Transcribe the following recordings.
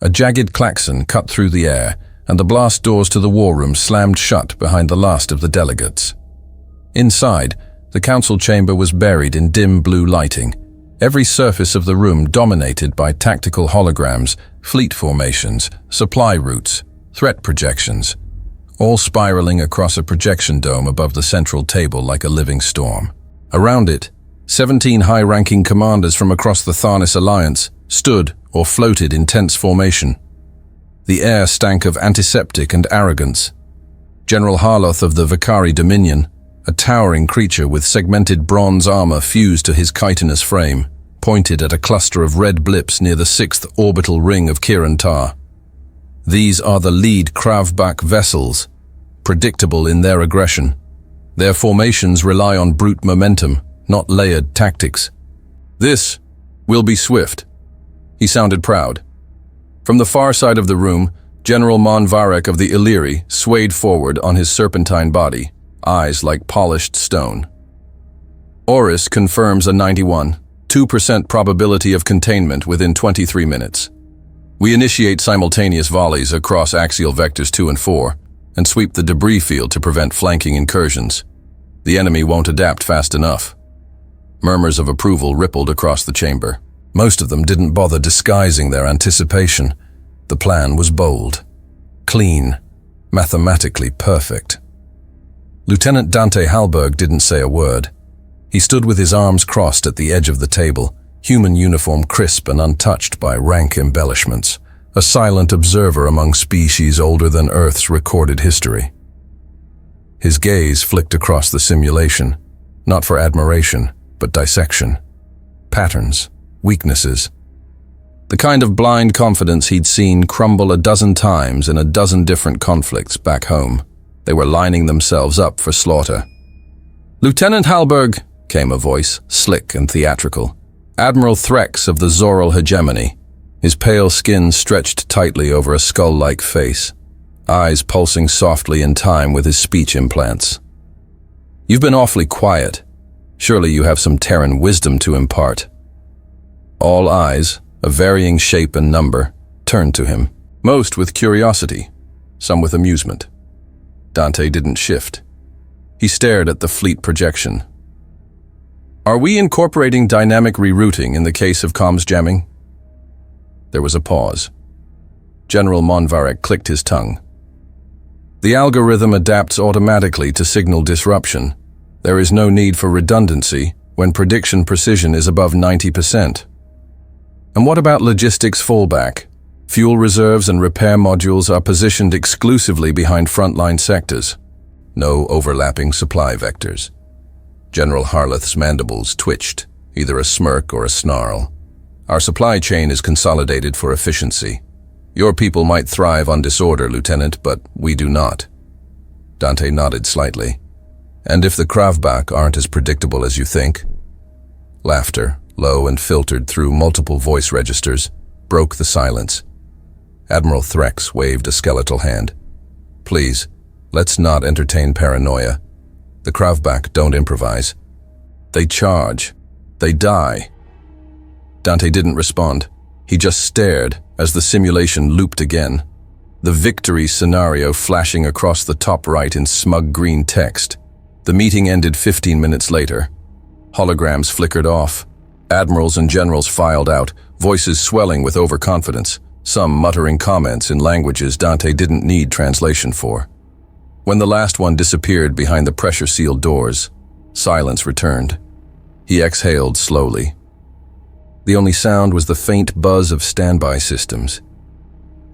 A jagged klaxon cut through the air, and the blast doors to the war room slammed shut behind the last of the delegates. Inside, the council chamber was buried in dim blue lighting, every surface of the room dominated by tactical holograms, fleet formations, supply routes, threat projections, all spiraling across a projection dome above the central table like a living storm. Around it, 17 high-ranking commanders from across the Tharnis Alliance stood or floated in tense formation. The air stank of antiseptic and arrogance. General Harloth of the Vakari Dominion, a towering creature with segmented bronze armor fused to his chitinous frame, pointed at a cluster of red blips near the 6th orbital ring of Kiran Tar. These are the lead Kravbak vessels, predictable in their aggression. Their formations rely on brute momentum, not layered tactics. This will be swift. He sounded proud. From the far side of the room, General Monvarek of the Illyri swayed forward on his serpentine body, eyes like polished stone. Oris confirms a 91.2% probability of containment within 23 minutes. We initiate simultaneous volleys across axial vectors 2 and 4 and sweep the debris field to prevent flanking incursions. The enemy won't adapt fast enough. Murmurs of approval rippled across the chamber. Most of them didn't bother disguising their anticipation. The plan was bold, clean, mathematically perfect. Lieutenant Dante Hallberg didn't say a word. He stood with his arms crossed at the edge of the table, human uniform crisp and untouched by rank embellishments, a silent observer among species older than Earth's recorded history. His gaze flicked across the simulation, not for admiration, but dissection. Patterns, weaknesses. The kind of blind confidence he'd seen crumble a dozen times in a dozen different conflicts back home. They were lining themselves up for slaughter. "Lieutenant Hallberg," came a voice, slick and theatrical. Admiral Threx of the Zoral hegemony, his pale skin stretched tightly over a skull-like face, eyes pulsing softly in time with his speech implants. "You've been awfully quiet. Surely you have some Terran wisdom to impart." All eyes, of varying shape and number, turned to him, most with curiosity, some with amusement. Dante didn't shift. He stared at the fleet projection. "Are we incorporating dynamic rerouting in the case of comms jamming?" There was a pause. General Monvarek clicked his tongue. "The algorithm adapts automatically to signal disruption. There is no need for redundancy when prediction precision is above 90%. And what about logistics fallback? Fuel reserves and repair modules are positioned exclusively behind frontline sectors. No overlapping supply vectors." General Harloth's mandibles twitched, either a smirk or a snarl. "Our supply chain is consolidated for efficiency. Your people might thrive on disorder, Lieutenant, but we do not." Dante nodded slightly. "And if the Kravbak aren't as predictable as you think?" Laughter, low and filtered through multiple voice registers, broke the silence. Admiral Threx waved a skeletal hand. "Please, let's not entertain paranoia. The Kravbak don't improvise. They charge. They die." Dante didn't respond. He just stared as the simulation looped again, the victory scenario flashing across the top right in smug green text. The meeting ended 15 minutes later. Holograms flickered off. Admirals and generals filed out, voices swelling with overconfidence, some muttering comments in languages Dante didn't need translation for. When the last one disappeared behind the pressure-sealed doors, silence returned. He exhaled slowly. The only sound was the faint buzz of standby systems.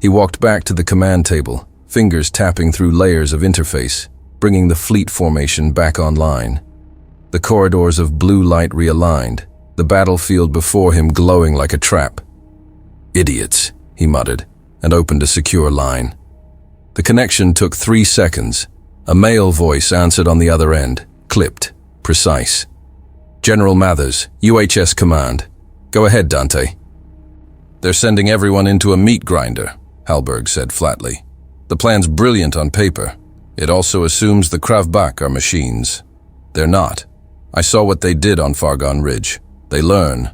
He walked back to the command table, fingers tapping through layers of interface, bringing the fleet formation back online. The corridors of blue light realigned, the battlefield before him glowing like a trap. "Idiots," he muttered, and opened a secure line. The connection took 3 seconds. A male voice answered on the other end, clipped, precise. "General Mathers, UHS Command. Go ahead, Dante." "They're sending everyone into a meat grinder," Hallberg said flatly. "The plan's brilliant on paper. It also assumes the Kravbak are machines. They're not. I saw what they did on Fargon Ridge. They learn.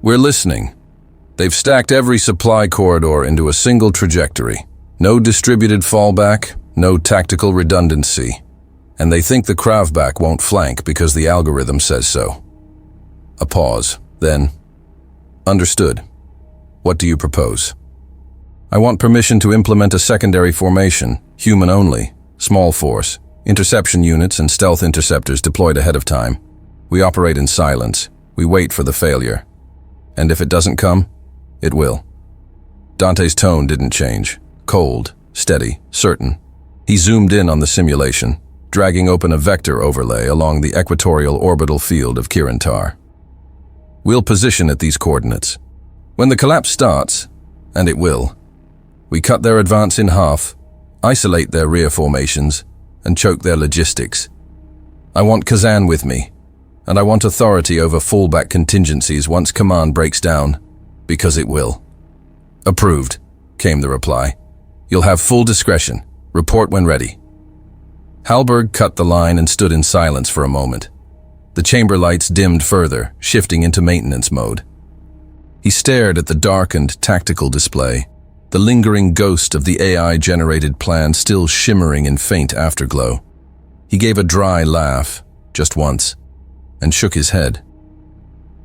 We're listening. They've stacked every supply corridor into a single trajectory. No distributed fallback, no tactical redundancy. And they think the Kravback won't flank because the algorithm says so. A pause, then, understood. What do you propose? I want permission to implement a secondary formation, human only, small force, interception units and stealth interceptors deployed ahead of time. We operate in silence. We wait for the failure. And if it doesn't come, it will. Dante's tone didn't change. Cold, steady, certain. He zoomed in on the simulation, dragging open a vector overlay along the equatorial orbital field of Kirantar. We'll position at these coordinates. When the collapse starts, and it will, we cut their advance in half, isolate their rear formations, and choke their logistics. I want Kazan with me, and I want authority over fallback contingencies once command breaks down, because it will. Approved, came the reply. You'll have full discretion. Report when ready. Hallberg cut the line and stood in silence for a moment. The chamber lights dimmed further, shifting into maintenance mode. He stared at the darkened tactical display, the lingering ghost of the AI-generated plan still shimmering in faint afterglow. He gave a dry laugh, just once, and shook his head.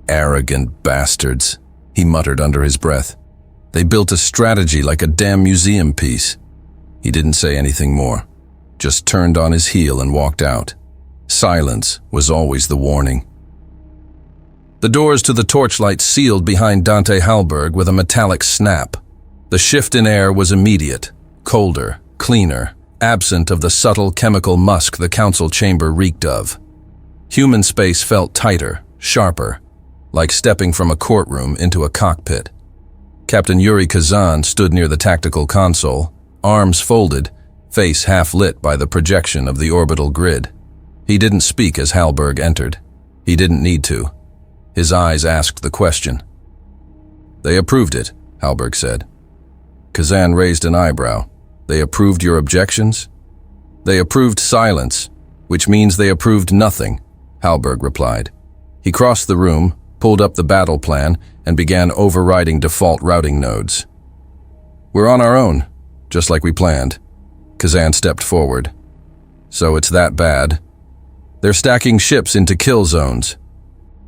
Arrogant bastards, he muttered under his breath. They built a strategy like a damn museum piece. He didn't say anything more, just turned on his heel and walked out. Silence was always the warning. The doors to the torchlight sealed behind Dante Hallberg with a metallic snap. The shift in air was immediate, colder, cleaner, absent of the subtle chemical musk the council chamber reeked of. Human space felt tighter, sharper, like stepping from a courtroom into a cockpit. Captain Yuri Kazan stood near the tactical console, arms folded, face half lit by the projection of the orbital grid. He didn't speak as Hallberg entered. He didn't need to. His eyes asked the question. They approved it, Hallberg said. Kazan raised an eyebrow. They approved your objections? They approved silence, which means they approved nothing, Hallberg replied. He crossed the room, pulled up the battle plan, and began overriding default routing nodes. We're on our own, just like we planned. Kazan stepped forward. So it's that bad? They're stacking ships into kill zones.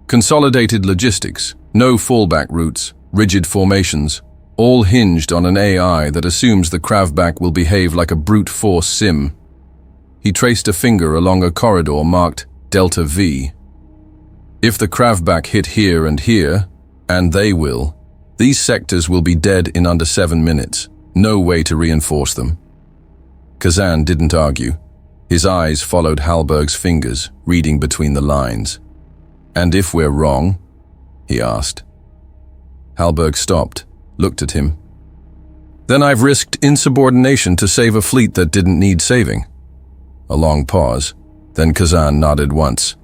Consolidated logistics, no fallback routes, rigid formations, all hinged on an AI that assumes the Kravback will behave like a brute force sim. He traced a finger along a corridor marked Delta V. If the Kravback hit here and here, and they will, these sectors will be dead in under 7 minutes. No way to reinforce them. Kazan didn't argue. His eyes followed Hallberg's fingers, reading between the lines. And if we're wrong? He asked. Hallberg stopped, looked at him. Then I've risked insubordination to save a fleet that didn't need saving. A long pause. Then Kazan nodded once.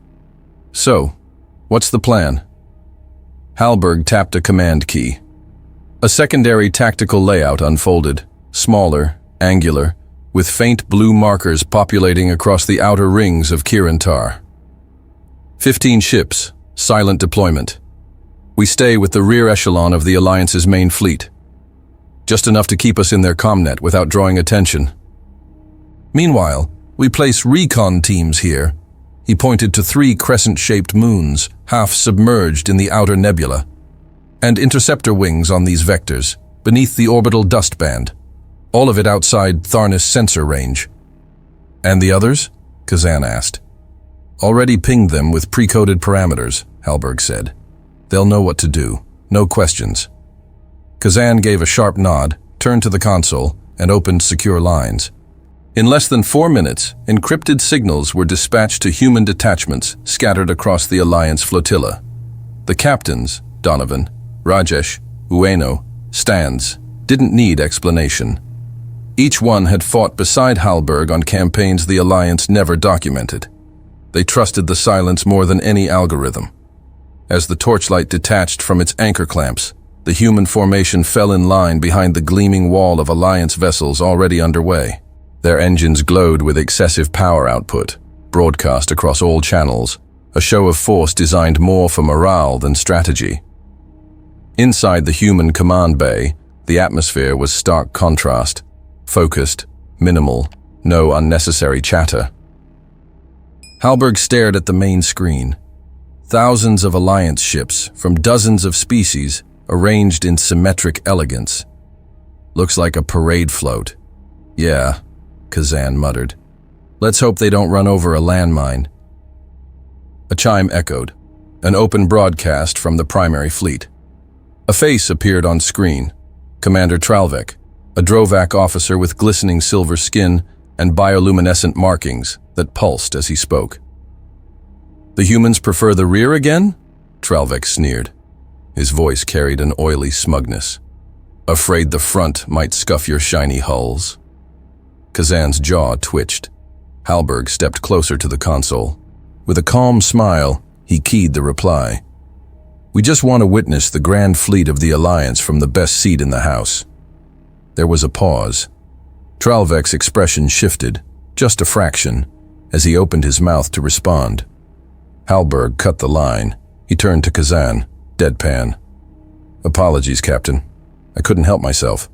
So, what's the plan? Hallberg tapped a command key. A secondary tactical layout unfolded, smaller, angular, with faint blue markers populating across the outer rings of Kirantar. 15 ships, silent deployment. We stay with the rear echelon of the Alliance's main fleet. Just enough to keep us in their comnet without drawing attention. Meanwhile, we place recon teams here. He pointed to 3 crescent-shaped moons, half submerged in the outer nebula, and interceptor wings on these vectors, beneath the orbital dust band, all of it outside Tharnis sensor range. And the others? Kazan asked. Already pinged them with pre-coded parameters, Hallberg said. They'll know what to do, no questions. Kazan gave a sharp nod, turned to the console, and opened secure lines. In less than 4 minutes, encrypted signals were dispatched to human detachments scattered across the Alliance flotilla. The captains, Donovan, Rajesh, Ueno, Stans, didn't need explanation. Each one had fought beside Hallberg on campaigns the Alliance never documented. They trusted the silence more than any algorithm. As the torchlight detached from its anchor clamps, the human formation fell in line behind the gleaming wall of Alliance vessels already underway. Their engines glowed with excessive power output, broadcast across all channels, a show of force designed more for morale than strategy. Inside the human command bay, the atmosphere was stark contrast. Focused, minimal, no unnecessary chatter. Hallberg stared at the main screen. Thousands of Alliance ships from dozens of species arranged in symmetric elegance. Looks like a parade float. Yeah, Kazan muttered. Let's hope they don't run over a landmine. A chime echoed, an open broadcast from the primary fleet. A face appeared on screen. Commander Tralvik, a Drovak officer with glistening silver skin and bioluminescent markings that pulsed as he spoke. The humans prefer the rear again? Tralvik sneered. His voice carried an oily smugness. Afraid the front might scuff your shiny hulls? Kazan's jaw twitched. Hallberg stepped closer to the console. With a calm smile, he keyed the reply. We just want to witness the grand fleet of the Alliance from the best seat in the house. There was a pause. Tralvik's expression shifted, just a fraction, as he opened his mouth to respond. Hallberg cut the line. He turned to Kazan, deadpan. Apologies, Captain. I couldn't help myself.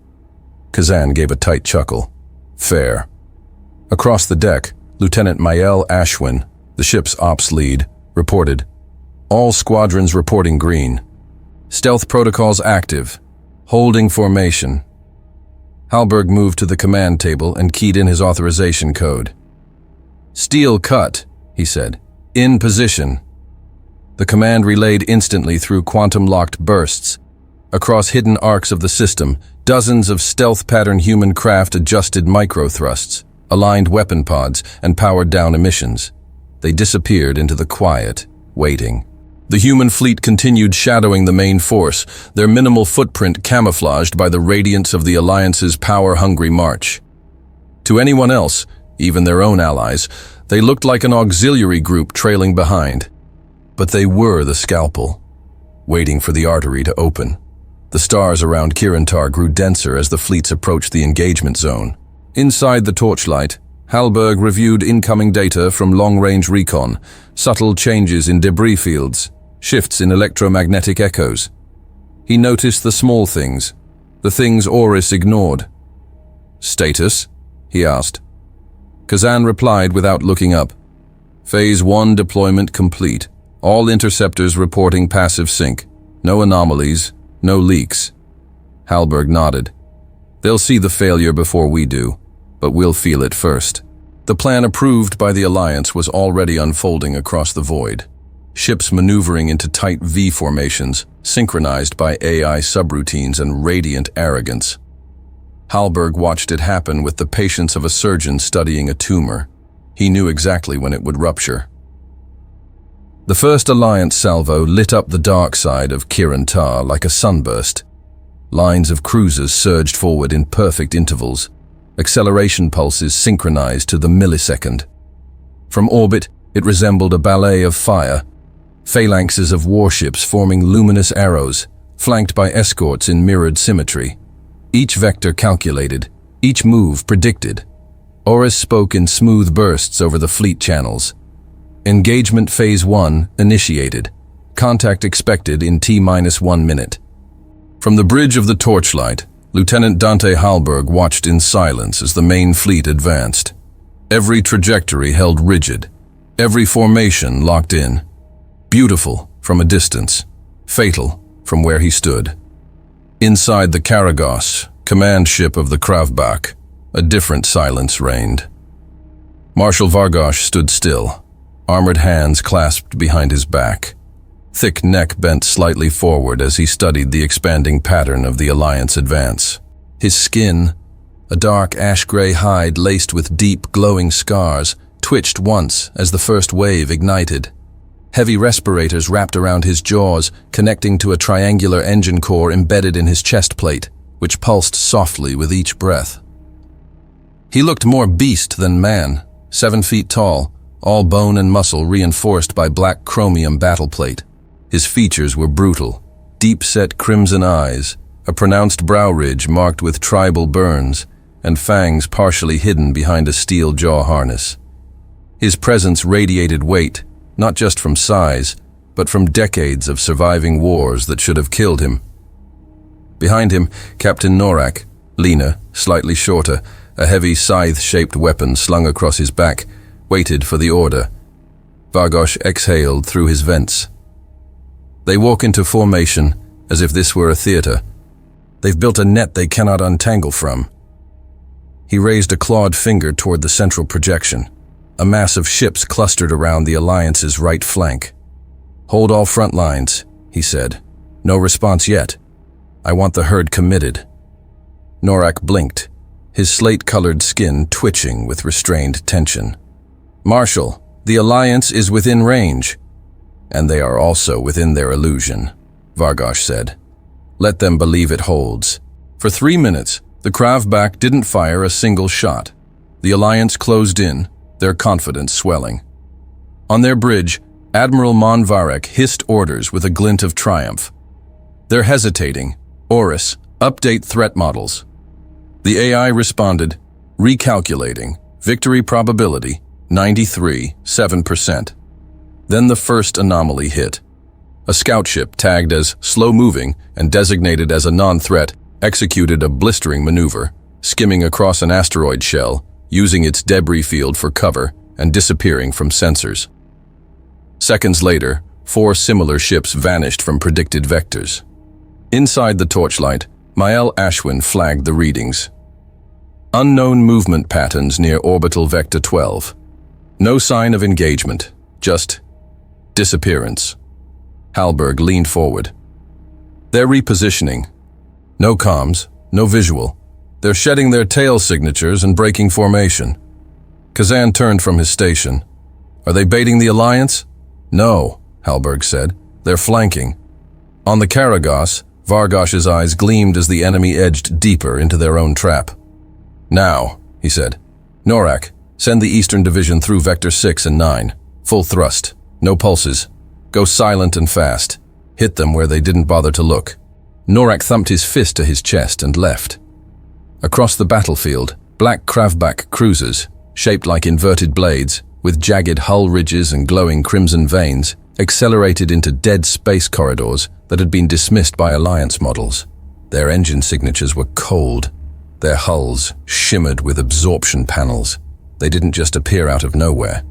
Kazan gave a tight chuckle. Fair. Across the deck, Lieutenant Mael Ashwin, the ship's ops lead, reported. All squadrons reporting green. Stealth protocols active. Holding formation. Hallberg moved to the command table and keyed in his authorization code. Steel cut, he said. In position. The command relayed instantly through quantum-locked bursts. Across hidden arcs of the system, dozens of stealth-pattern human craft adjusted micro-thrusts, aligned weapon pods, and powered down emissions. They disappeared into the quiet, waiting. The human fleet continued shadowing the main force, their minimal footprint camouflaged by the radiance of the Alliance's power-hungry march. To anyone else, even their own allies, they looked like an auxiliary group trailing behind. But they were the scalpel, waiting for the artery to open. The stars around Kirantar grew denser as the fleets approached the engagement zone. Inside the torchlight, Hallberg reviewed incoming data from long-range recon, subtle changes in debris fields, shifts in electromagnetic echoes. He noticed the small things, the things Oris ignored. Status? He asked. Kazan replied without looking up. Phase 1 deployment complete. All interceptors reporting passive sync. No anomalies, no leaks. Hallberg nodded. They'll see the failure before we do, but we'll feel it first. The plan approved by the Alliance was already unfolding across the void. Ships maneuvering into tight V formations, synchronized by AI subroutines and radiant arrogance. Hallberg watched it happen with the patience of a surgeon studying a tumor. He knew exactly when it would rupture. The first Alliance salvo lit up the dark side of Kirantar like a sunburst. Lines of cruisers surged forward in perfect intervals, acceleration pulses synchronized to the millisecond. From orbit, it resembled a ballet of fire, phalanxes of warships forming luminous arrows, flanked by escorts in mirrored symmetry. Each vector calculated, each move predicted. Oris spoke in smooth bursts over the fleet channels. Engagement Phase 1 initiated. Contact expected in T-1 minute. From the bridge of the torchlight, Lieutenant Dante Hallberg watched in silence as the main fleet advanced. Every trajectory held rigid, every formation locked in. Beautiful from a distance, fatal from where he stood. Inside the Karagos, command ship of the Kravbak, a different silence reigned. Marshal Vargosh stood still, armored hands clasped behind his back. Thick neck bent slightly forward as he studied the expanding pattern of the Alliance advance. His skin, a dark ash-gray hide laced with deep, glowing scars, twitched once as the first wave ignited. Heavy respirators wrapped around his jaws, connecting to a triangular engine core embedded in his chest plate, which pulsed softly with each breath. He looked more beast than man, 7 feet tall, all bone and muscle reinforced by black chromium battleplate. His features were brutal, deep-set crimson eyes, a pronounced brow ridge marked with tribal burns, and fangs partially hidden behind a steel jaw harness. His presence radiated weight, not just from size, but from decades of surviving wars that should have killed him. Behind him, Captain Norak, leaner, slightly shorter, a heavy scythe-shaped weapon slung across his back, waited for the order. Vargosh exhaled through his vents. They walk into formation as if this were a theater. They've built a net they cannot untangle from. He raised a clawed finger toward the central projection. A mass of ships clustered around the Alliance's right flank. "Hold all front lines," he said. "No response yet. I want the herd committed." Norak blinked, his slate-colored skin twitching with restrained tension. "Marshal, the Alliance is within range." "And they are also within their illusion," Vargosh said. "Let them believe it holds." For 3 minutes, the Kravbak didn't fire a single shot. The Alliance closed in, their confidence swelling. On their bridge, Admiral Monvarek hissed orders with a glint of triumph. "They're hesitating. Oris, update threat models." The AI responded, recalculating. Victory probability, 93.7%. Then the first anomaly hit. A scout ship tagged as slow-moving and designated as a non-threat executed a blistering maneuver, skimming across an asteroid shell, using its debris field for cover and disappearing from sensors. Seconds later, 4 similar ships vanished from predicted vectors. Inside the torchlight, Mael Ashwin flagged the readings. Unknown movement patterns near orbital vector 12. No sign of engagement, just disappearance. Hallberg leaned forward. "They're repositioning. No comms, no visual. They're shedding their tail signatures and breaking formation." Kazan turned from his station. "Are they baiting the Alliance?" "No," Hallberg said. "They're flanking." On the Karagos, Vargosh's eyes gleamed as the enemy edged deeper into their own trap. "Now," he said. "Norak, send the Eastern Division through Vector 6 and 9. Full thrust. No pulses. Go silent and fast. Hit them where they didn't bother to look." Norak thumped his fist to his chest and left. Across the battlefield, black Kravbak cruisers, shaped like inverted blades, with jagged hull ridges and glowing crimson veins, accelerated into dead space corridors that had been dismissed by Alliance models. Their engine signatures were cold. Their hulls shimmered with absorption panels. They didn't just appear out of nowhere.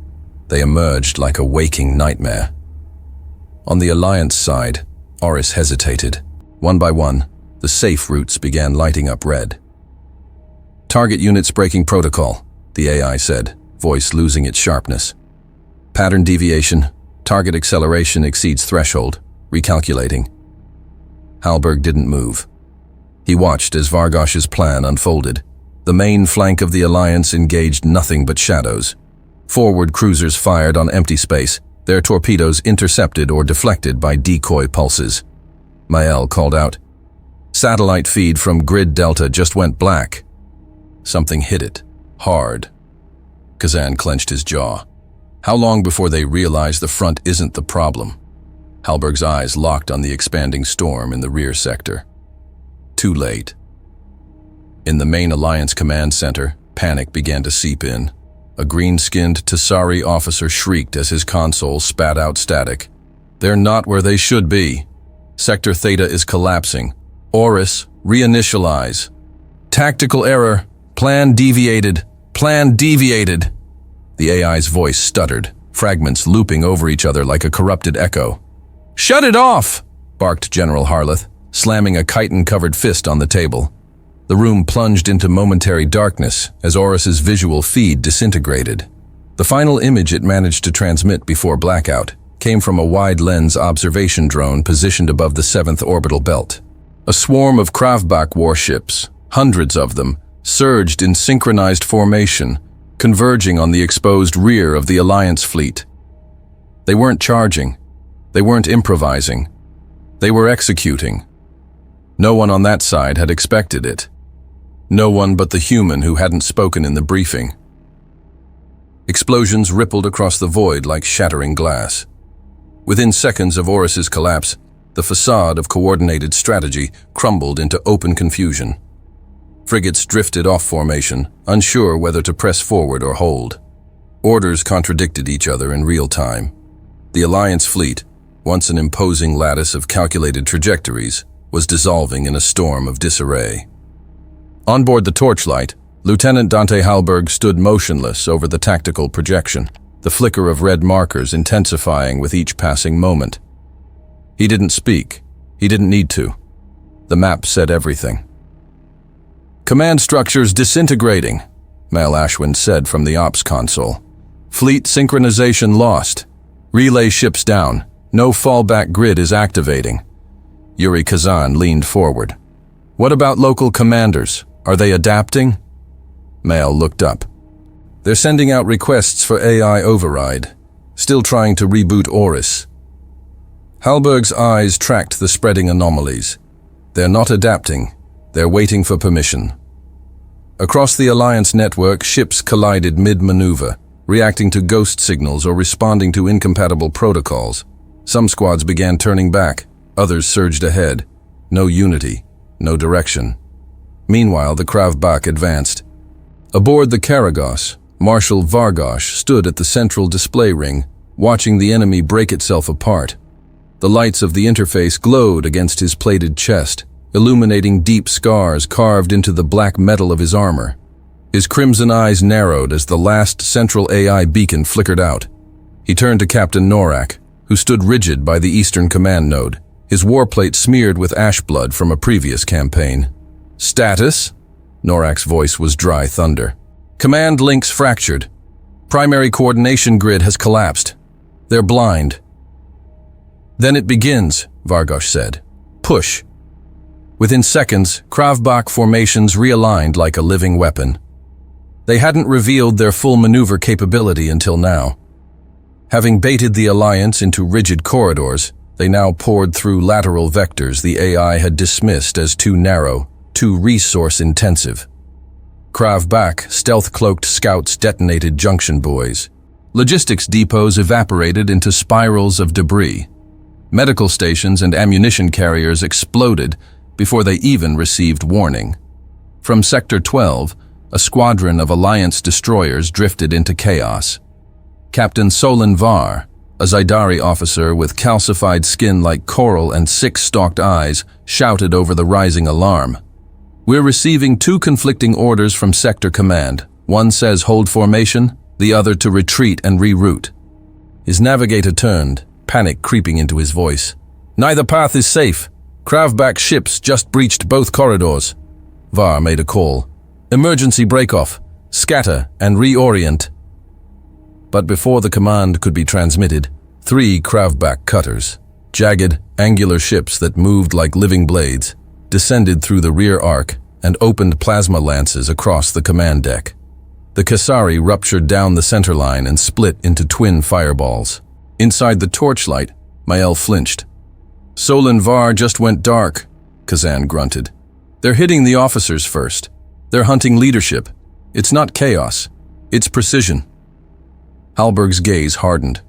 They emerged like a waking nightmare. On the Alliance side, Oris hesitated. One by one, the safe routes began lighting up red. "Target units breaking protocol," the AI said, voice losing its sharpness. "Pattern deviation. Target acceleration exceeds threshold. Recalculating." Hallberg didn't move. He watched as Vargosh's plan unfolded. The main flank of the Alliance engaged nothing but shadows. Forward cruisers fired on empty space, their torpedoes intercepted or deflected by decoy pulses. Mael called out, "Satellite feed from Grid Delta just went black." Something hit it, hard. Kazan clenched his jaw. How long before they realize the front isn't the problem? Hallberg's eyes locked on the expanding storm in the rear sector. Too late. In the main Alliance command center, panic began to seep in. A green-skinned Tasari officer shrieked as his console spat out static. "They're not where they should be. Sector Theta is collapsing. Oris, reinitialize. Tactical error. Plan deviated. Plan deviated." The AI's voice stuttered, fragments looping over each other like a corrupted echo. "Shut it off!" barked General Harleth, slamming a chitin-covered fist on the table. The room plunged into momentary darkness as Oris's visual feed disintegrated. The final image it managed to transmit before blackout came from a wide-lens observation drone positioned above the 7th orbital belt. A swarm of Kravbak warships, hundreds of them, surged in synchronized formation, converging on the exposed rear of the Alliance fleet. They weren't charging. They weren't improvising. They were executing. No one on that side had expected it. No one but the human who hadn't spoken in the briefing. Explosions rippled across the void like shattering glass. Within seconds of Oris's collapse, the facade of coordinated strategy crumbled into open confusion. Frigates drifted off formation, unsure whether to press forward or hold. Orders contradicted each other in real time. The Alliance fleet, once an imposing lattice of calculated trajectories, was dissolving in a storm of disarray. On board the Torchlight, Lieutenant Dante Hallberg stood motionless over the tactical projection, the flicker of red markers intensifying with each passing moment. He didn't speak. He didn't need to. The map said everything. "Command structures disintegrating," Mal Ashwin said from the ops console. "Fleet synchronization lost. Relay ships down. No fallback grid is activating." Yuri Kazan leaned forward. "What about local commanders? Are they adapting?" Mal looked up. "They're sending out requests for AI override. Still trying to reboot Oris." Hallberg's eyes tracked the spreading anomalies. "They're not adapting. They're waiting for permission." Across the Alliance network, ships collided mid-maneuver, reacting to ghost signals or responding to incompatible protocols. Some squads began turning back, others surged ahead. No unity, no direction. Meanwhile, the Krav Bak advanced. Aboard the Karagos, Marshal Vargosh stood at the central display ring, watching the enemy break itself apart. The lights of the interface glowed against his plated chest, illuminating deep scars carved into the black metal of his armor. His crimson eyes narrowed as the last central AI beacon flickered out. He turned to Captain Norak, who stood rigid by the Eastern Command node, his warplate smeared with ash blood from a previous campaign. "Status?" Norak's voice was dry thunder. "Command links fractured. Primary coordination grid has collapsed. They're blind." "Then it begins," Vargosh said. "Push." Within seconds, Krav Bak formations realigned like a living weapon. They hadn't revealed their full maneuver capability until now. Having baited the Alliance into rigid corridors, they now poured through lateral vectors the AI had dismissed as too narrow, too resource-intensive. Krav Bak stealth-cloaked scouts detonated junction buoys. Logistics depots evaporated into spirals of debris. Medical stations and ammunition carriers exploded before they even received warning. From Sector 12, a squadron of Alliance destroyers drifted into chaos. Captain Solon Var, a Zaidari officer with calcified skin like coral and six-stalked eyes, shouted over the rising alarm. "We're receiving two conflicting orders from Sector Command. One says hold formation, the other to retreat and reroute." His navigator turned, panic creeping into his voice. "Neither path is safe. Krav Bak ships just breached both corridors." Var made a call. "Emergency break-off. Scatter and reorient." But before the command could be transmitted, 3 Krav Bak cutters, jagged, angular ships that moved like living blades, descended through the rear arc and opened plasma lances across the command deck. The Kasari ruptured down the center line and split into twin fireballs. Inside the Torchlight, Mael flinched. "Solon Var just went dark," Kazan grunted. "They're hitting the officers first. They're hunting leadership. It's not chaos. It's precision." Hallberg's gaze hardened.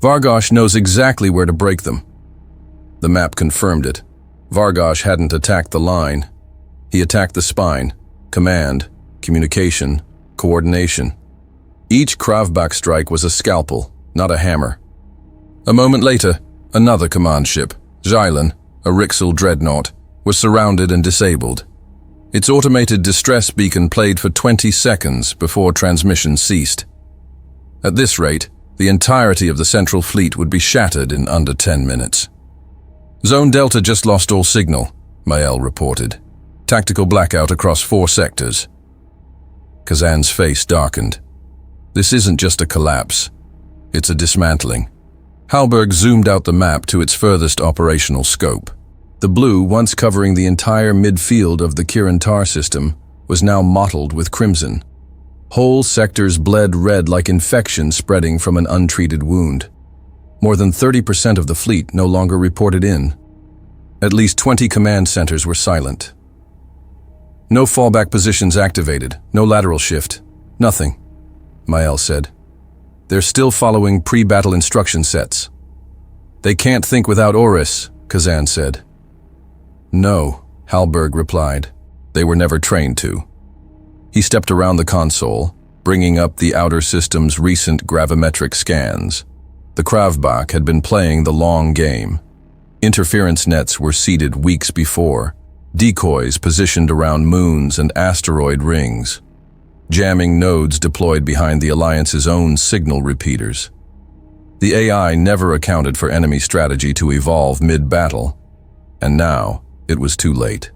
"Vargosh knows exactly where to break them." The map confirmed it. Vargosh hadn't attacked the line. He attacked the spine, command, communication, coordination. Each Krav Bak strike was a scalpel, not a hammer. A moment later, another command ship, Xylan, a Rixel dreadnought, was surrounded and disabled. Its automated distress beacon played for 20 seconds before transmission ceased. At this rate, the entirety of the Central Fleet would be shattered in under 10 minutes. "Zone Delta just lost all signal," Mael reported. "Tactical blackout across 4 sectors." Kazan's face darkened. This isn't just a collapse. It's a dismantling. Hallberg zoomed out the map to its furthest operational scope. The blue, once covering the entire midfield of the Kirantar system, was now mottled with crimson. Whole sectors bled red like infection spreading from an untreated wound. More than 30% of the fleet no longer reported in. At least 20 command centers were silent. "No fallback positions activated, no lateral shift, nothing," Mael said. "They're still following pre-battle instruction sets." "They can't think without Oris," Kazan said. "No," Hallberg replied. "They were never trained to." He stepped around the console, bringing up the outer system's recent gravimetric scans. The Krav Bak had been playing the long game. Interference nets were seeded weeks before, decoys positioned around moons and asteroid rings, jamming nodes deployed behind the Alliance's own signal repeaters. The AI never accounted for enemy strategy to evolve mid-battle, and now it was too late.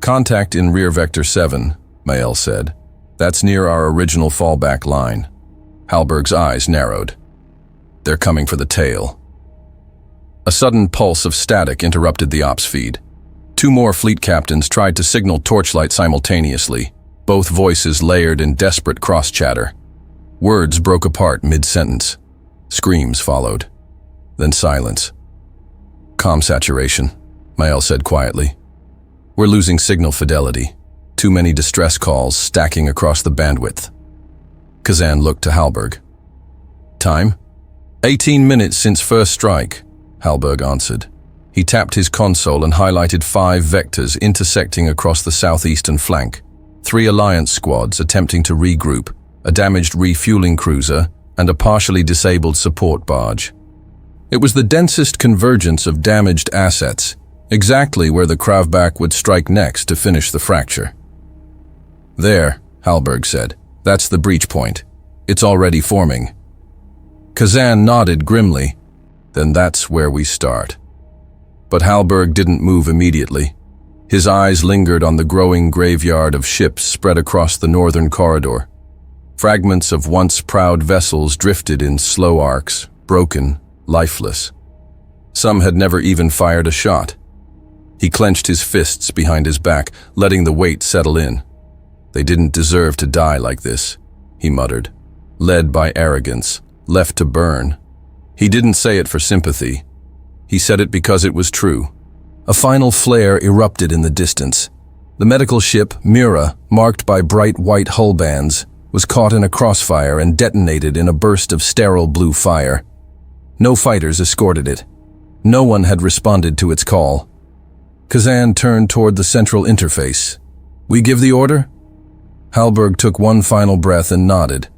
"Contact in rear vector 7, Mael said. "That's near our original fallback line." Halberg's eyes narrowed. "They're coming for the tail." A sudden pulse of static interrupted the ops feed. Two more fleet captains tried to signal torchlight simultaneously, both voices layered in desperate cross-chatter. Words broke apart mid-sentence. Screams followed. Then silence. "Comm saturation," Mael said quietly. "We're losing signal fidelity. Too many distress calls stacking across the bandwidth." Kazan looked to Halberg. "Time?" 18 minutes since first strike," Halberg answered. He tapped his console and highlighted 5 vectors intersecting across the southeastern flank. 3 Alliance squads attempting to regroup, a damaged refueling cruiser, and a partially disabled support barge. It was the densest convergence of damaged assets, exactly where the Kravbak would strike next to finish the fracture. "There," Halberg said. "That's the breach point. It's already forming." Kazan nodded grimly. "Then that's where we start." But Halberg didn't move immediately. His eyes lingered on the growing graveyard of ships spread across the northern corridor. Fragments of once proud vessels drifted in slow arcs, broken, lifeless. Some had never even fired a shot. He clenched his fists behind his back, letting the weight settle in. "They didn't deserve to die like this," he muttered. "Led by arrogance, left to burn." He didn't say it for sympathy. He said it because it was true. A final flare erupted in the distance. The medical ship, Mira, marked by bright white hull bands, was caught in a crossfire and detonated in a burst of sterile blue fire. No fighters escorted it. No one had responded to its call. Kazan turned toward the central interface. "We give the order?" Halberg took one final breath and nodded.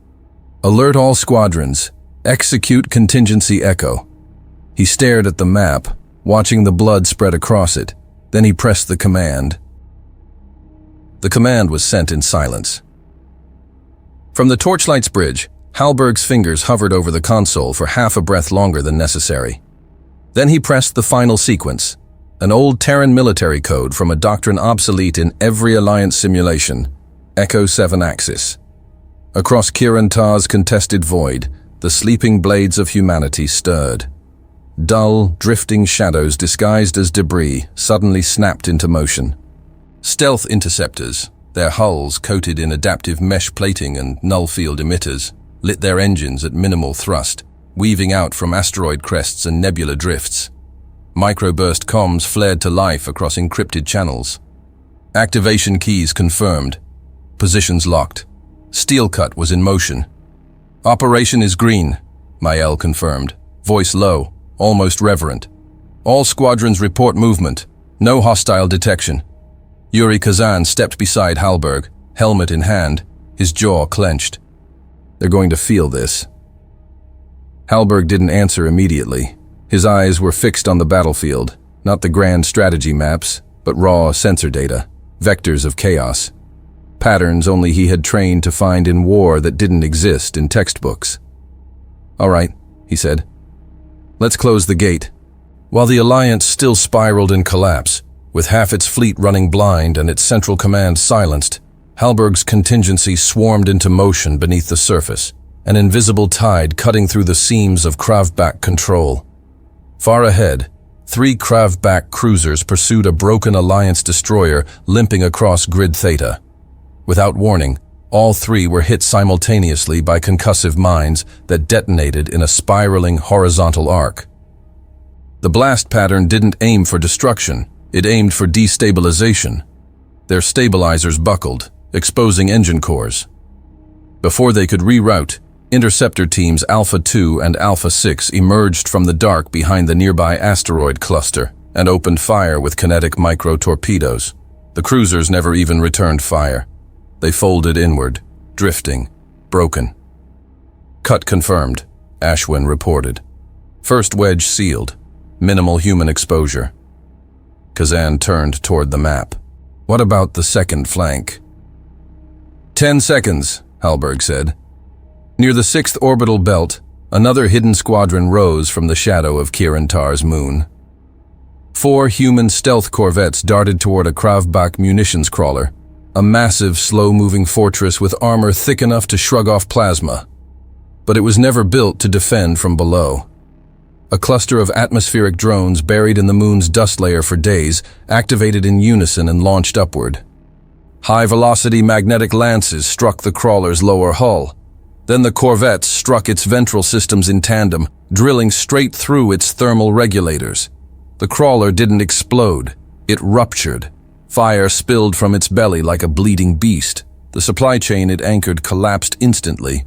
"Alert all squadrons. Execute contingency echo." He stared at the map, watching the blood spread across it. Then he pressed the command. The command was sent in silence. From the Torchlight's bridge, Halberg's fingers hovered over the console for half a breath longer than necessary. Then he pressed the final sequence, an old Terran military code from a doctrine obsolete in every Alliance simulation, Echo 7 Axis. Across Kirantar's contested void, the sleeping blades of humanity stirred. Dull, drifting shadows disguised as debris suddenly snapped into motion. Stealth interceptors, their hulls coated in adaptive mesh plating and null-field emitters, lit their engines at minimal thrust, weaving out from asteroid crests and nebula drifts. Microburst comms flared to life across encrypted channels. Activation keys confirmed. Positions locked. Steelcut was in motion. "Operation is green," Mael confirmed, voice low, almost reverent. "All squadrons report movement. No hostile detection." Yuri Kazan stepped beside Halberg, helmet in hand, his jaw clenched. "They're going to feel this." Halberg didn't answer immediately. His eyes were fixed on the battlefield, not the grand strategy maps, but raw sensor data, vectors of chaos. Patterns only he had trained to find in war that didn't exist in textbooks. "All right," he said. "Let's close the gate." While the Alliance still spiraled in collapse, with half its fleet running blind and its central command silenced, Halberg's contingency swarmed into motion beneath the surface, an invisible tide cutting through the seams of Kravbak control. Far ahead, 3 Kravbak cruisers pursued a broken Alliance destroyer limping across Grid Theta. Without warning, all 3 were hit simultaneously by concussive mines that detonated in a spiraling horizontal arc. The blast pattern didn't aim for destruction, it aimed for destabilization. Their stabilizers buckled, exposing engine cores. Before they could reroute, interceptor teams Alpha 2 and Alpha 6 emerged from the dark behind the nearby asteroid cluster and opened fire with kinetic micro-torpedoes. The cruisers never even returned fire. They folded inward, drifting, broken. "Cut confirmed," Ashwin reported. "First wedge sealed. Minimal human exposure. Kazan turned toward the map. What about the second flank? 10 seconds, Hallberg said. Near the 6th orbital belt, another hidden squadron rose from the shadow of Kirantar's moon. 4 human stealth corvettes darted toward a Kravbak munitions crawler, a massive, slow-moving fortress with armor thick enough to shrug off plasma. But it was never built to defend from below. A cluster of atmospheric drones buried in the moon's dust layer for days, activated in unison and launched upward. High-velocity magnetic lances struck the crawler's lower hull. Then the corvettes struck its ventral systems in tandem, drilling straight through its thermal regulators. The crawler didn't explode. It ruptured. Fire spilled from its belly like a bleeding beast. The supply chain it anchored collapsed instantly.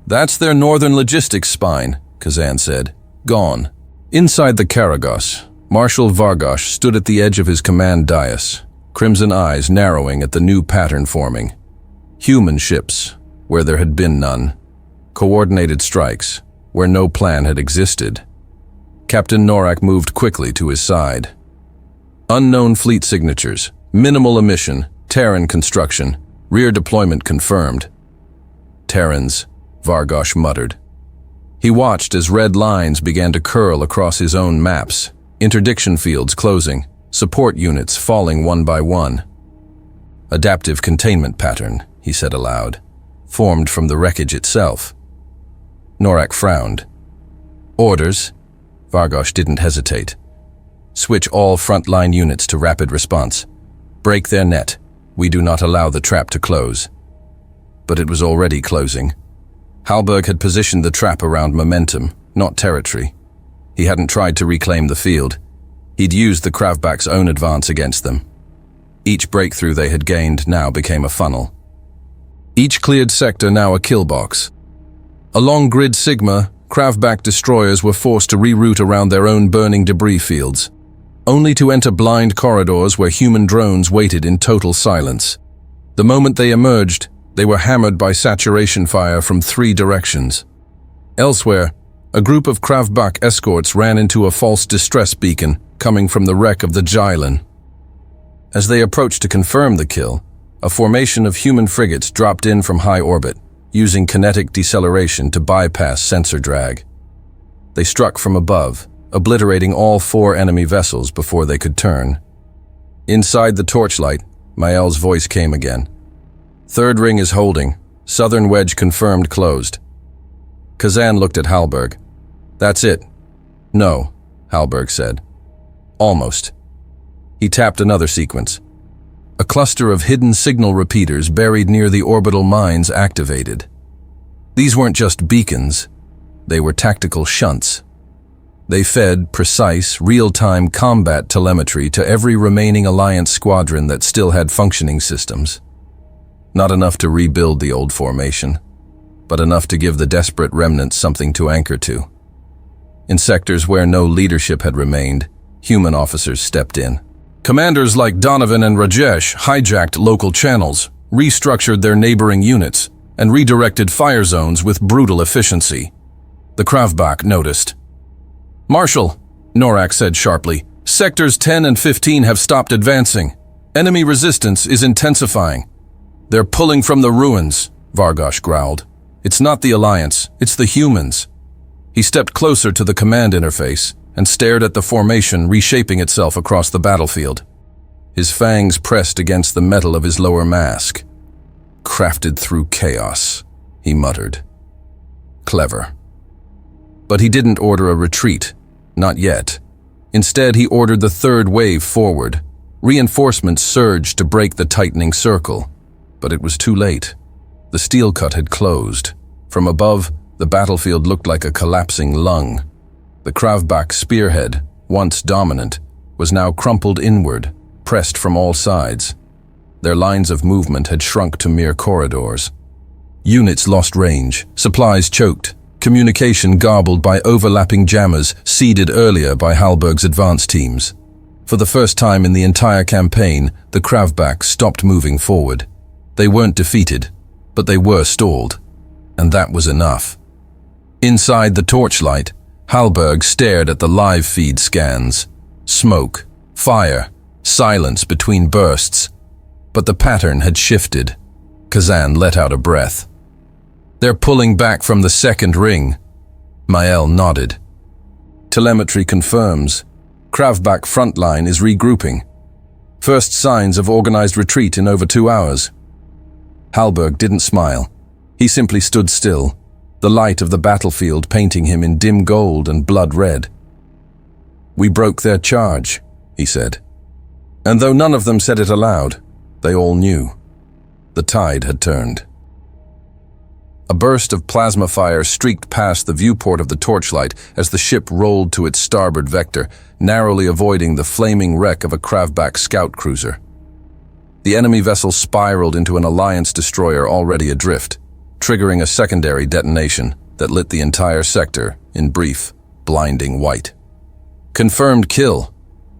"That's their northern logistics spine," Kazan said. "Gone." Inside the Karagos, Marshal Vargosh stood at the edge of his command dais, crimson eyes narrowing at the new pattern forming. Human ships, where there had been none. Coordinated strikes, where no plan had existed. Captain Norak moved quickly to his side. Unknown fleet signatures, minimal emission, Terran construction, rear deployment confirmed. Terrans, Vargosh muttered. He watched as red lines began to curl across his own maps, interdiction fields closing, support units falling one by one. Adaptive containment pattern, he said aloud, formed from the wreckage itself. Norak frowned. Orders? Vargosh didn't hesitate. Switch all frontline units to rapid response. Break their net. We do not allow the trap to close. But it was already closing. Hallberg had positioned the trap around momentum, not territory. He hadn't tried to reclaim the field. He'd used the Kravbak's own advance against them. Each breakthrough they had gained now became a funnel. Each cleared sector now a kill box. Along Grid Sigma, Kravbak destroyers were forced to reroute around their own burning debris fields, only to enter blind corridors where human drones waited in total silence. The moment they emerged, they were hammered by saturation fire from 3 directions. Elsewhere, a group of Kravbak escorts ran into a false distress beacon coming from the wreck of the Jylin. As they approached to confirm the kill, a formation of human frigates dropped in from high orbit, using kinetic deceleration to bypass sensor drag. They struck from above, obliterating all 4 enemy vessels before they could turn. Inside the torchlight, Mael's voice came again. "Third ring is holding. Southern wedge confirmed closed." Kazan looked at Hallberg. "That's it." "No," Hallberg said. "Almost." He tapped another sequence. A cluster of hidden signal repeaters buried near the orbital mines activated. These weren't just beacons. They were tactical shunts. They fed precise, real-time combat telemetry to every remaining Alliance squadron that still had functioning systems. Not enough to rebuild the old formation, but enough to give the desperate remnants something to anchor to. In sectors where no leadership had remained, human officers stepped in. Commanders like Donovan and Rajesh hijacked local channels, restructured their neighboring units, and redirected fire zones with brutal efficiency. The Kravbak noticed. "Marshal," Norak said sharply, "Sectors 10 and 15 have stopped advancing. Enemy resistance is intensifying." "They're pulling from the ruins," Vargosh growled. "It's not the Alliance, it's the humans." He stepped closer to the command interface and stared at the formation reshaping itself across the battlefield. His fangs pressed against the metal of his lower mask. "Crafted through chaos," he muttered. "Clever." But he didn't order a retreat, not yet. Instead, he ordered the 3rd wave forward. Reinforcements surged to break the tightening circle, but it was too late. The steel cut had closed. From above, the battlefield looked like a collapsing lung. The Kravbak spearhead, once dominant, was now crumpled inward, pressed from all sides. Their lines of movement had shrunk to mere corridors. Units lost range, supplies choked, communication garbled by overlapping jammers seeded earlier by Hallberg's advance teams. For the first time in the entire campaign, the Kravbak stopped moving forward. They weren't defeated, but they were stalled. And that was enough. Inside the torchlight, Hallberg stared at the live feed scans. Smoke, fire, silence between bursts. But the pattern had shifted. Kazan let out a breath. "They're pulling back from the second ring." Mael nodded. "Telemetry confirms. Kravbak frontline is regrouping. First signs of organized retreat in over 2 hours." Hallberg didn't smile. He simply stood still, the light of the battlefield painting him in dim gold and blood red. "We broke their charge," he said. And though none of them said it aloud, they all knew. The tide had turned. A burst of plasma fire streaked past the viewport of the torchlight as the ship rolled to its starboard vector, narrowly avoiding the flaming wreck of a Kravbak scout cruiser. The enemy vessel spiraled into an Alliance destroyer already adrift, triggering a secondary detonation that lit the entire sector in brief, blinding white. "Confirmed kill.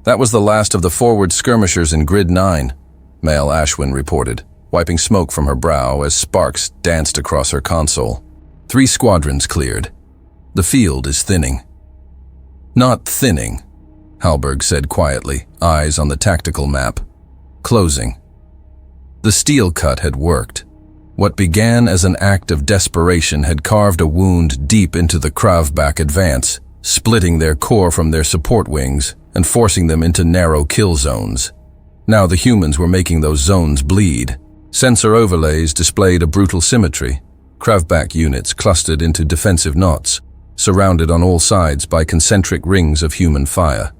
That was the last of the forward skirmishers in Grid 9, Mael Ashwin reported, wiping smoke from her brow as sparks danced across her console. 3 squadrons cleared. The field is thinning." "Not thinning," Hallberg said quietly, eyes on the tactical map. "Closing." The steel cut had worked. What began as an act of desperation had carved a wound deep into the Kravbak advance, splitting their core from their support wings and forcing them into narrow kill zones. Now the humans were making those zones bleed. Sensor overlays displayed a brutal symmetry. Kravbak units clustered into defensive knots, surrounded on all sides by concentric rings of human fire.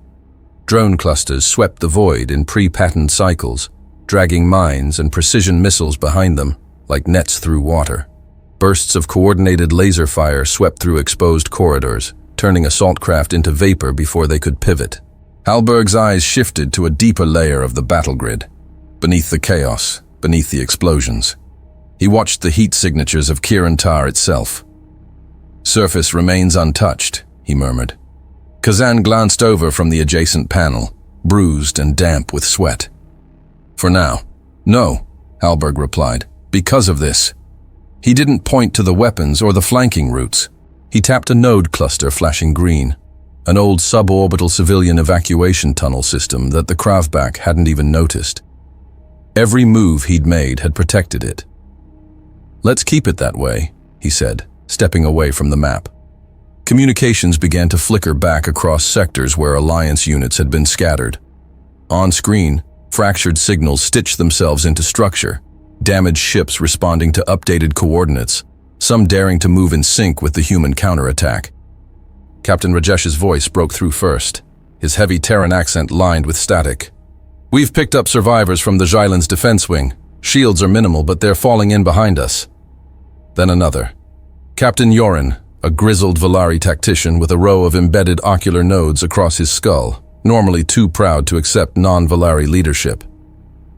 Drone clusters swept the void in pre-patterned cycles, dragging mines and precision missiles behind them, like nets through water. Bursts of coordinated laser fire swept through exposed corridors, turning assault craft into vapor before they could pivot. Hallberg's eyes shifted to a deeper layer of the battle grid, beneath the chaos, beneath the explosions. He watched the heat signatures of Kirantar itself. "Surface remains untouched," he murmured. Kazan glanced over from the adjacent panel, bruised and damp with sweat. "For now." "No," Hallberg replied, "because of this." He didn't point to the weapons or the flanking routes. He tapped a node cluster flashing green, an old suborbital civilian evacuation tunnel system that the Kravbak hadn't even noticed. Every move he'd made had protected it. "Let's keep it that way," he said, stepping away from the map. Communications began to flicker back across sectors where Alliance units had been scattered. On screen, fractured signals stitched themselves into structure, damaged ships responding to updated coordinates, some daring to move in sync with the human counterattack. Captain Rajesh's voice broke through first, his heavy Terran accent lined with static. "We've picked up survivors from the Xylan's defense wing. Shields are minimal, but they're falling in behind us." Then another. Captain Yorin, a grizzled Valari tactician with a row of embedded ocular nodes across his skull, normally too proud to accept non-Valari leadership.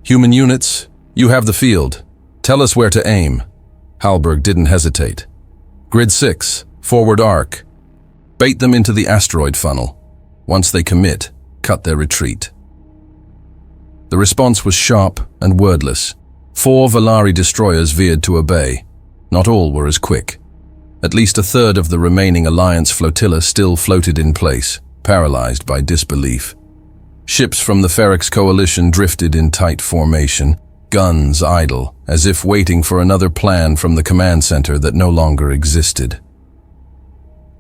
"Human units, you have the field. Tell us where to aim." Hallberg didn't hesitate. "Grid 6, forward arc. Bait them into the asteroid funnel. Once they commit, cut their retreat." The response was sharp and wordless. 4 Valari destroyers veered to obey. Not all were as quick. At least a third of the remaining Alliance flotilla still floated in place, paralyzed by disbelief. Ships from the Ferex coalition drifted in tight formation, guns idle, as if waiting for another plan from the command center that no longer existed.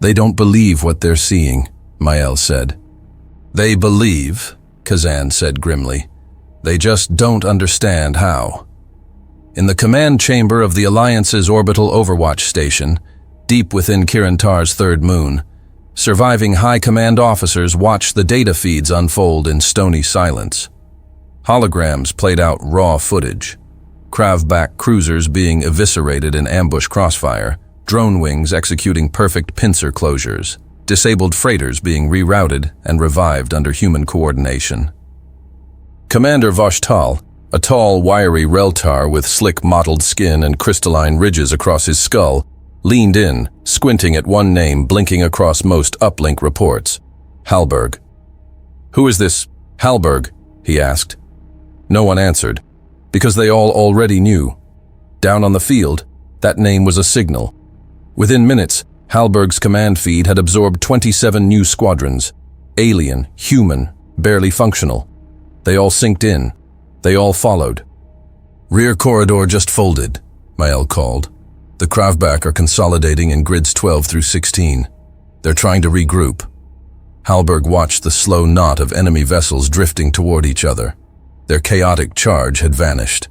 "They don't believe what they're seeing," Mael said. "They believe," Kazan said grimly. "They just don't understand how." In the command chamber of the Alliance's orbital overwatch station, deep within Kirantar's third moon, surviving high command officers watched the data feeds unfold in stony silence. Holograms played out raw footage. Kravbak cruisers being eviscerated in ambush crossfire, drone wings executing perfect pincer closures, disabled freighters being rerouted and revived under human coordination. Commander Vashtal, a tall, wiry Reltar with slick mottled skin and crystalline ridges across his skull, leaned in, squinting at one name blinking across most uplink reports. "Hallberg." "Who is this Hallberg?" he asked. No one answered, because they all already knew. Down on the field, that name was a signal. Within minutes, Hallberg's command feed had absorbed 27 new squadrons. Alien, human, barely functional. They all synced in. They all followed. "Rear corridor just folded," Mael called. "The Kravbak are consolidating in grids 12 through 16. They're trying to regroup." Hallberg watched the slow knot of enemy vessels drifting toward each other. Their chaotic charge had vanished.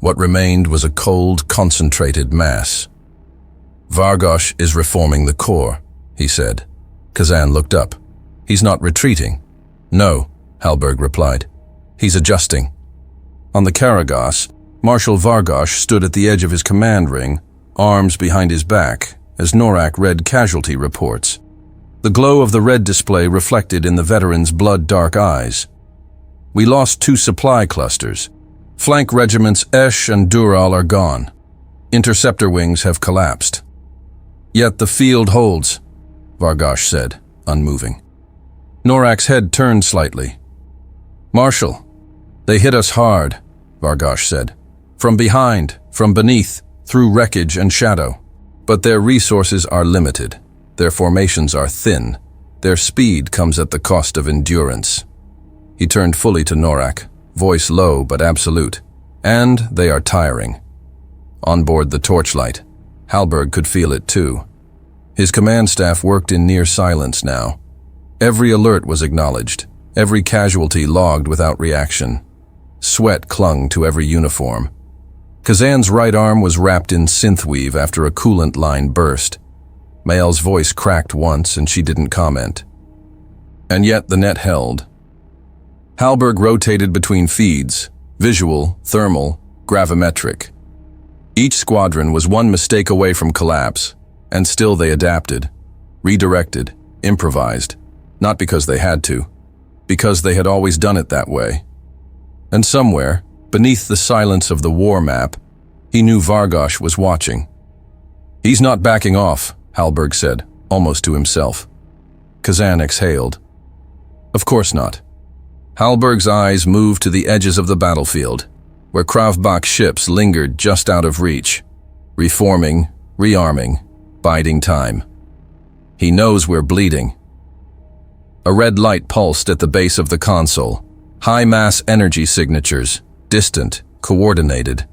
What remained was a cold, concentrated mass. "Vargosh is reforming the core," he said. Kazan looked up. "He's not retreating." "No," Hallberg replied. "He's adjusting." On the Karagos, Marshal Vargosh stood at the edge of his command ring, arms behind his back, as Norak read casualty reports. The glow of the red display reflected in the veteran's blood-dark eyes. "We lost 2 supply clusters. Flank regiments Esh and Dural are gone. Interceptor wings have collapsed." "Yet the field holds," Vargosh said, unmoving. Norak's head turned slightly. "Marshal, they hit us hard," Vargosh said. "From behind, from beneath, through wreckage and shadow. But their resources are limited. Their formations are thin. Their speed comes at the cost of endurance." He turned fully to Norak, voice low but absolute. "And they are tiring." On board the Torchlight, Hallberg could feel it too. His command staff worked in near silence now. Every alert was acknowledged, every casualty logged without reaction. Sweat clung to every uniform. Kazan's right arm was wrapped in synthweave after a coolant line burst. Mael's voice cracked once and she didn't comment. And yet the net held. Hallberg rotated between feeds, visual, thermal, gravimetric. Each squadron was one mistake away from collapse, and still they adapted, redirected, improvised, not because they had to, because they had always done it that way. And somewhere, beneath the silence of the war map, he knew Vargosh was watching. "He's not backing off," Hallberg said, almost to himself. Kazan exhaled. "Of course not." Hallberg's eyes moved to the edges of the battlefield, where Kravbak ships lingered just out of reach, reforming, rearming, biding time. "He knows we're bleeding." A red light pulsed at the base of the console. High-mass energy signatures, distant, coordinated.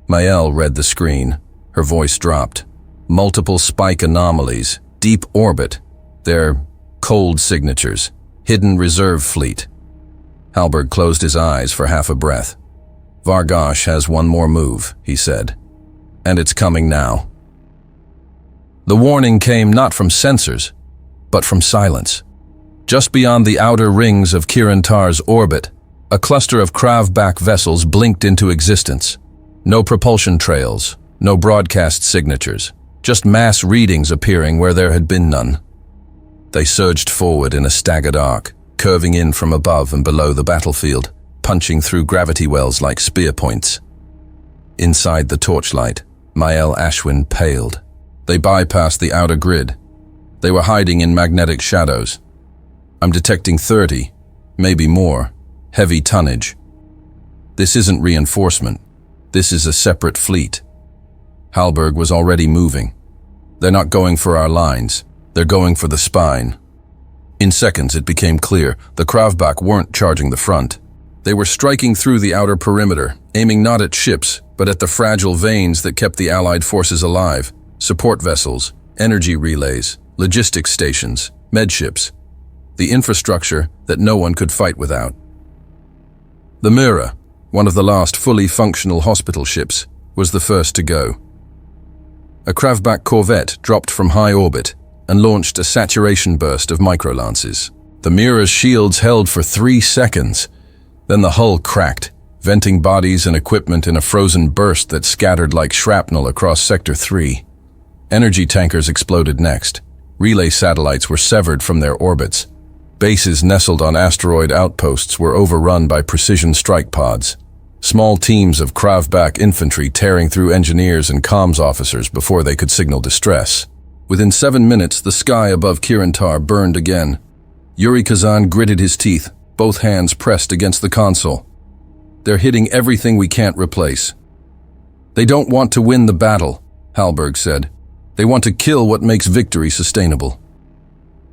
Mael read the screen. Her voice dropped. Multiple spike anomalies, deep orbit. They're cold signatures, hidden reserve fleet. Hallberg closed his eyes for half a breath. "Vargosh has one more move," he said. "And it's coming now." The warning came not from sensors, but from silence. Just beyond the outer rings of Kirantar's orbit, a cluster of Kravbak vessels blinked into existence. No propulsion trails, no broadcast signatures, just mass readings appearing where there had been none. They surged forward in a staggered arc, curving in from above and below the battlefield, punching through gravity wells like spear points. Inside the Torchlight, Mael Ashwin paled. They bypassed the outer grid. They were hiding in magnetic shadows. "I'm detecting 30, maybe more, heavy tonnage. This isn't reinforcement. This is a separate fleet." Hallberg was already moving. "They're not going for our lines. They're going for the spine." In seconds, it became clear the Kravbak weren't charging the front. They were striking through the outer perimeter, aiming not at ships, but at the fragile veins that kept the Allied forces alive. Support vessels, energy relays, logistics stations, medships. The infrastructure that no one could fight without. The Mira, one of the last fully functional hospital ships, was the first to go. A Kravbak corvette dropped from high orbit and launched a saturation burst of microlances. The Mira's shields held for 3 seconds. Then the hull cracked, venting bodies and equipment in a frozen burst that scattered like shrapnel across Sector 3. Energy tankers exploded next. Relay satellites were severed from their orbits. Bases nestled on asteroid outposts were overrun by precision strike pods. Small teams of Kravbak infantry tearing through engineers and comms officers before they could signal distress. Within 7 minutes, the sky above Kirantar burned again. Yuri Kazan gritted his teeth, both hands pressed against the console. "They're hitting everything we can't replace." "They don't want to win the battle," Hallberg said. They want to kill what makes victory sustainable.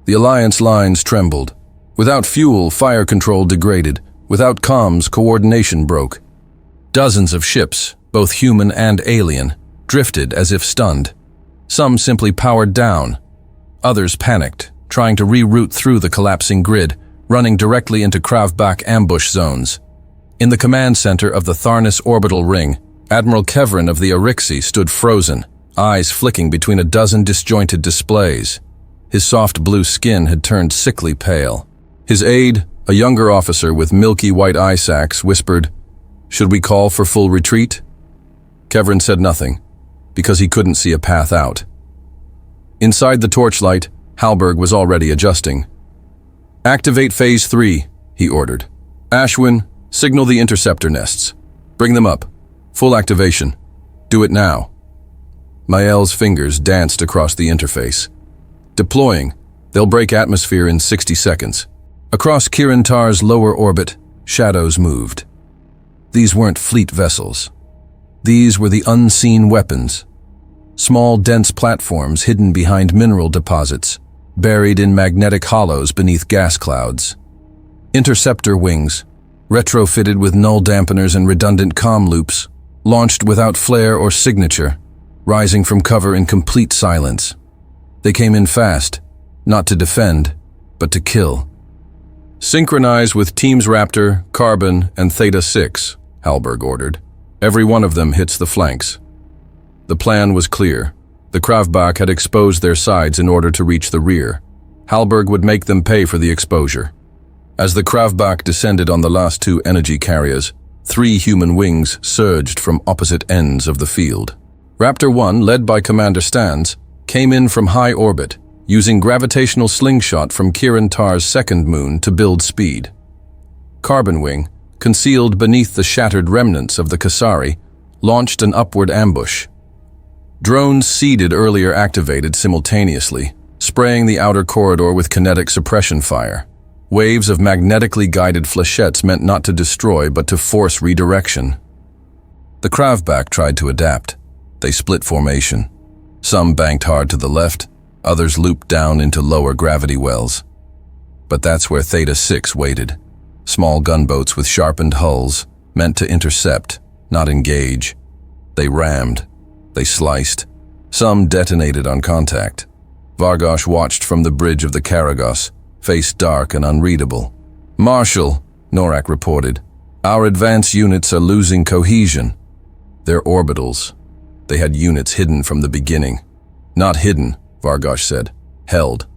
The Alliance lines trembled. Without fuel, fire control degraded. Without comms, coordination broke. Dozens of ships, both human and alien, drifted as if stunned. Some simply powered down. Others panicked, trying to reroute through the collapsing grid, running directly into Kravbak ambush zones. In the command center of the Tharnis orbital ring, Admiral Kevrin of the Arixi stood frozen, eyes flicking between a dozen disjointed displays. His soft blue skin had turned sickly pale. His aide, a younger officer with milky white eye sacs, whispered, "Should we call for full retreat?" Kevrin said nothing, because he couldn't see a path out. Inside the torchlight, Halberg was already adjusting. "Activate Phase 3, he ordered. "Ashwin, signal the interceptor nests. Bring them up. Full activation. Do it now." Mael's fingers danced across the interface. "Deploying. They'll break atmosphere in 60 seconds. Across Kirantar's lower orbit, shadows moved. These weren't fleet vessels. These were the unseen weapons. Small, dense platforms hidden behind mineral deposits, buried in magnetic hollows beneath gas clouds. Interceptor wings, retrofitted with null dampeners and redundant comm loops, launched without flare or signature, rising from cover in complete silence. They came in fast, not to defend, but to kill. "Synchronize with Teams Raptor, Carbon, and Theta 6, Halberg ordered. "Every one of them hits the flanks." The plan was clear. The Kravbak had exposed their sides in order to reach the rear. Halberg would make them pay for the exposure. As the Kravbak descended on the last two energy carriers, 3 human wings surged from opposite ends of the field. Raptor 1, led by Commander Stans, came in from high orbit, using gravitational slingshot from Kirantar's second moon to build speed. Carbon Wing, concealed beneath the shattered remnants of the Kasari, launched an upward ambush. Drones seeded earlier activated simultaneously, spraying the outer corridor with kinetic suppression fire. Waves of magnetically guided flechettes meant not to destroy but to force redirection. The Kravbak tried to adapt. They split formation. Some banked hard to the left, others looped down into lower gravity wells. But that's where Theta 6 waited. Small gunboats with sharpened hulls, meant to intercept, not engage. They rammed. They sliced. Some detonated on contact. Vargosh watched from the bridge of the Karagos, face dark and unreadable. "Marshal," Norak reported, "our advance units are losing cohesion." They're orbitals. They had units hidden from the beginning. "Not hidden," Vargosh said. "Held."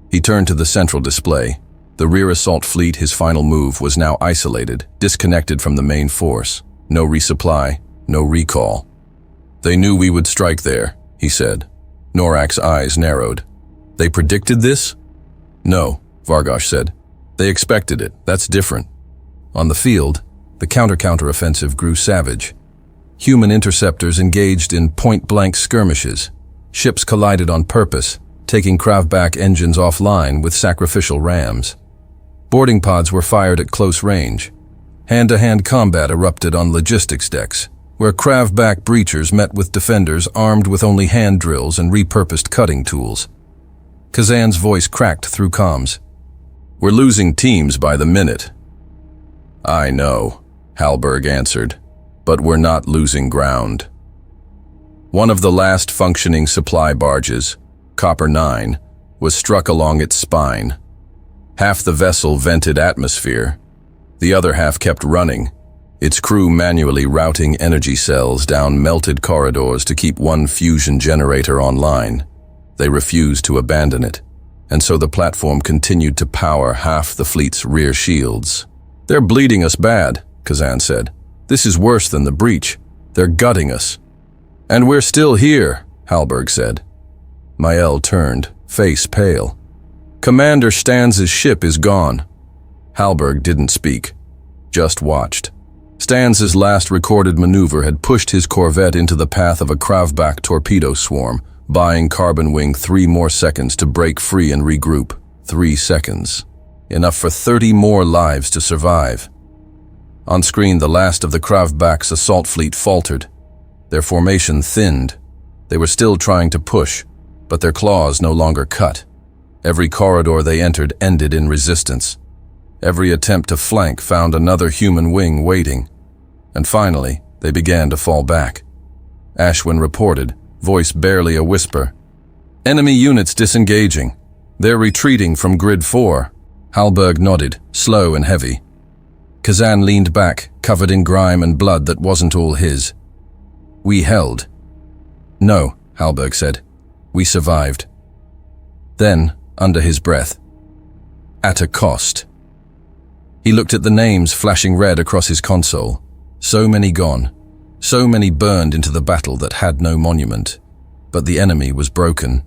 He turned to the central display. The rear assault fleet, his final move, was now isolated, disconnected from the main force. No resupply, no recall. "They knew we would strike there," he said. Norak's eyes narrowed. "They predicted this?" "No," Vargosh said. "They expected it. That's different." On the field, the counter-offensive grew savage. Human interceptors engaged in point-blank skirmishes. Ships collided on purpose, taking Kravbak engines offline with sacrificial rams. Boarding pods were fired at close range. Hand-to-hand combat erupted on logistics decks, where Kravbak breachers met with defenders armed with only hand drills and repurposed cutting tools. Kazan's voice cracked through comms. "We're losing teams by the minute." "I know," Halberg answered, "but we're not losing ground." One of the last functioning supply barges, Copper 9, was struck along its spine. Half the vessel vented atmosphere. The other half kept running, its crew manually routing energy cells down melted corridors to keep one fusion generator online. They refused to abandon it, and so the platform continued to power half the fleet's rear shields. "They're bleeding us bad," Kazan said. "This is worse than the breach. They're gutting us." "And we're still here," Halberg said. Mael turned, face pale. "Commander Stans's ship is gone." Halberg didn't speak, just watched. Stans's last recorded maneuver had pushed his corvette into the path of a Kravbak torpedo swarm, buying Carbon Wing 3 more seconds to break free and regroup. 3 seconds. Enough for 30 more lives to survive. On screen, the last of the Kravbak's assault fleet faltered. Their formation thinned. They were still trying to push, but their claws no longer cut. Every corridor they entered ended in resistance. Every attempt to flank found another human wing waiting. And finally, they began to fall back. Ashwin reported, voice barely a whisper. "Enemy units disengaging. They're retreating from Grid 4. Hallberg nodded, slow and heavy. Kazan leaned back, covered in grime and blood that wasn't all his. "We held." "No," Hallberg said. "We survived." Then, under his breath, "At a cost." He looked at the names flashing red across his console. So many gone. So many burned into the battle that had no monument. But the enemy was broken,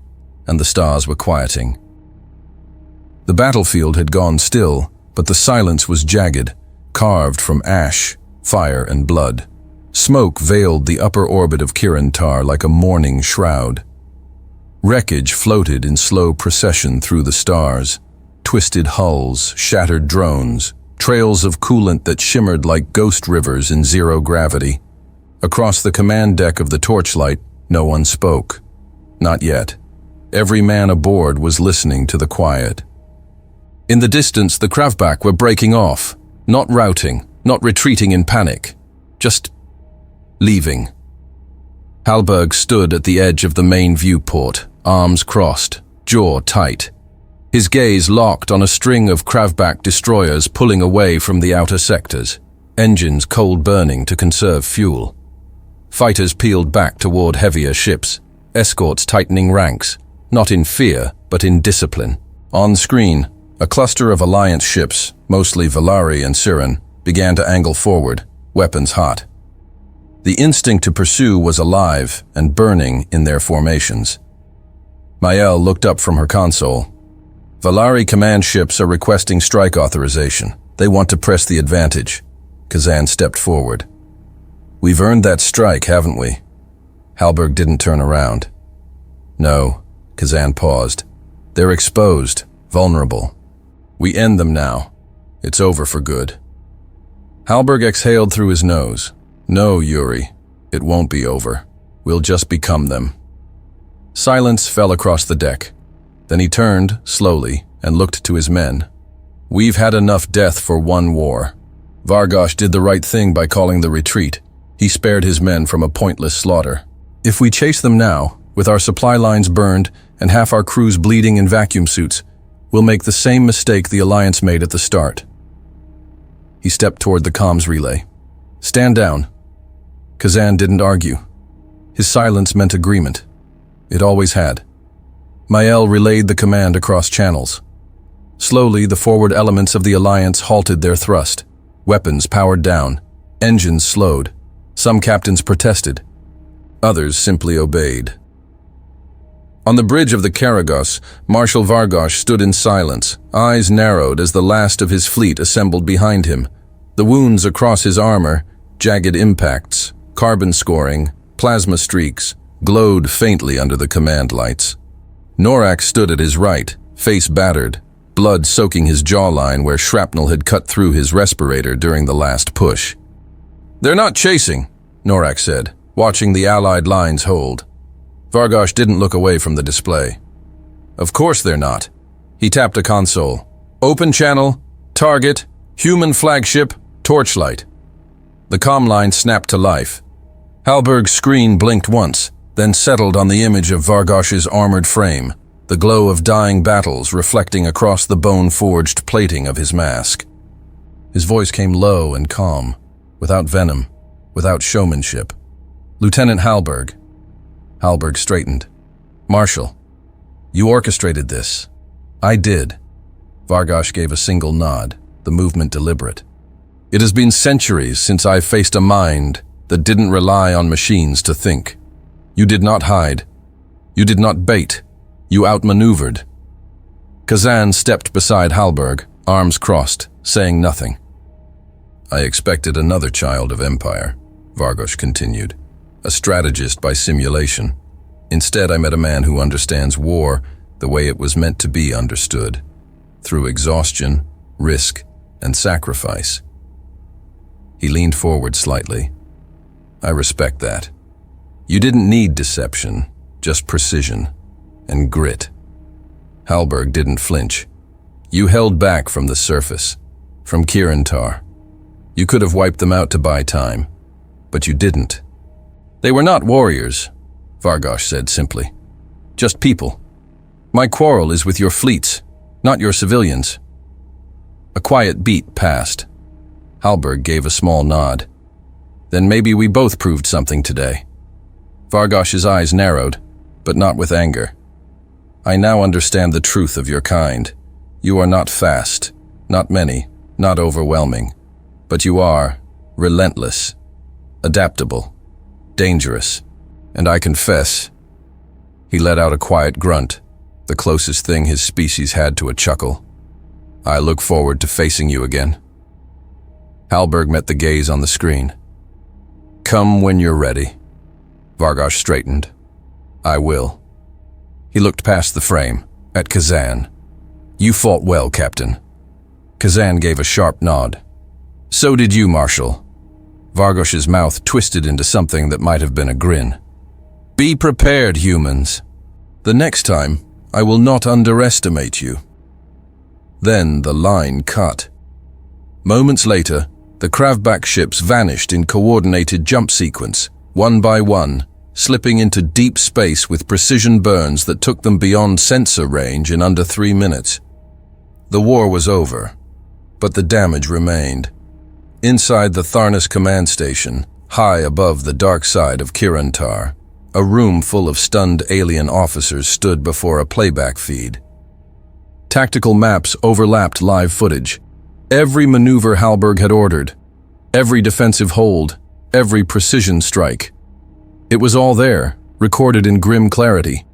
and the stars were quieting. The battlefield had gone still, but the silence was jagged, carved from ash, fire, and blood. Smoke veiled the upper orbit of Kirantar like a mourning shroud. Wreckage floated in slow procession through the stars. Twisted hulls, shattered drones, trails of coolant that shimmered like ghost rivers in zero gravity. Across the command deck of the Torchlight, no one spoke. Not yet. Every man aboard was listening to the quiet. In the distance, the Kravbak were breaking off, not routing, not retreating in panic, just leaving. Hallberg stood at the edge of the main viewport, arms crossed, jaw tight. His gaze locked on a string of Kravbak destroyers pulling away from the outer sectors, engines cold burning to conserve fuel. Fighters peeled back toward heavier ships, escorts tightening ranks, not in fear, but in discipline. On screen, a cluster of Alliance ships, mostly Valari and Siren, began to angle forward, weapons hot. The instinct to pursue was alive and burning in their formations. Maëlle looked up from her console. "Valari command ships are requesting strike authorization. They want to press the advantage." Kazan stepped forward. "We've earned that strike, haven't we?" Hallberg didn't turn around. "No," Kazan paused. "They're exposed, vulnerable. We end them now. It's over for good." Hallberg exhaled through his nose. "No, Yuri, it won't be over. We'll just become them." Silence fell across the deck. Then he turned, slowly, and looked to his men. "We've had enough death for one war. Vargosh did the right thing by calling the retreat. He spared his men from a pointless slaughter. If we chase them now, with our supply lines burned and half our crews bleeding in vacuum suits, we'll make the same mistake the Alliance made at the start." He stepped toward the comms relay. "Stand down." Kazan didn't argue. His silence meant agreement. It always had. Maëlle relayed the command across channels. Slowly, the forward elements of the Alliance halted their thrust. Weapons powered down. Engines slowed. Some captains protested. Others simply obeyed. On the bridge of the Karagos, Marshal Vargosh stood in silence, eyes narrowed as the last of his fleet assembled behind him. The wounds across his armor, jagged impacts, carbon scoring, plasma streaks, glowed faintly under the command lights. Norak stood at his right, face battered, blood soaking his jawline where shrapnel had cut through his respirator during the last push. "They're not chasing," Norak said, watching the Allied lines hold. Vargosh didn't look away from the display. "Of course they're not." He tapped a console. "Open channel, target, human flagship, Torchlight." The comm line snapped to life. Hallberg's screen blinked once, then settled on the image of Vargosh's armored frame, the glow of dying battles reflecting across the bone-forged plating of his mask. His voice came low and calm, without venom, without showmanship. "Lieutenant Hallberg." Hallberg straightened. "Marshal, you orchestrated this." "I did." Vargosh gave a single nod, the movement deliberate. "It has been centuries since I faced a mind that didn't rely on machines to think. You did not hide. You did not bait. You outmaneuvered." Kazan stepped beside Hallberg, arms crossed, saying nothing. "I expected another child of Empire," Vargosh continued, "a strategist by simulation. Instead, I met a man who understands war the way it was meant to be understood, through exhaustion, risk, and sacrifice." He leaned forward slightly. "I respect that. You didn't need deception, just precision and grit. Hallberg didn't flinch. You held back from the surface, from Kirantar. You could have wiped them out to buy time, but you didn't. They were not warriors, Vargosh said simply. Just people. My quarrel is with your fleets, not your civilians. A quiet beat passed. Hallberg gave a small nod. Then maybe we both proved something today. Vargosh's eyes narrowed, but not with anger. I now understand the truth of your kind. You are not fast, not many, not overwhelming, but you are relentless, adaptable, dangerous, and I confess. He let out a quiet grunt, the closest thing his species had to a chuckle. I look forward to facing you again. Hallberg met the gaze on the screen. Come when you're ready. Vargosh straightened. I will. He looked past the frame, at Kazan. You fought well, Captain. Kazan gave a sharp nod. So did you, Marshal. Vargosh's mouth twisted into something that might have been a grin. Be prepared, humans. The next time, I will not underestimate you. Then the line cut. Moments later, the Kravbak ships vanished in coordinated jump sequence, one by one, slipping into deep space with precision burns that took them beyond sensor range in under 3 minutes. The war was over, but the damage remained. Inside the Tharnas command station, high above the dark side of Kirantar, a room full of stunned alien officers stood before a playback feed. Tactical maps overlapped live footage. Every maneuver Hallberg had ordered, every defensive hold, every precision strike. It was all there, recorded in grim clarity.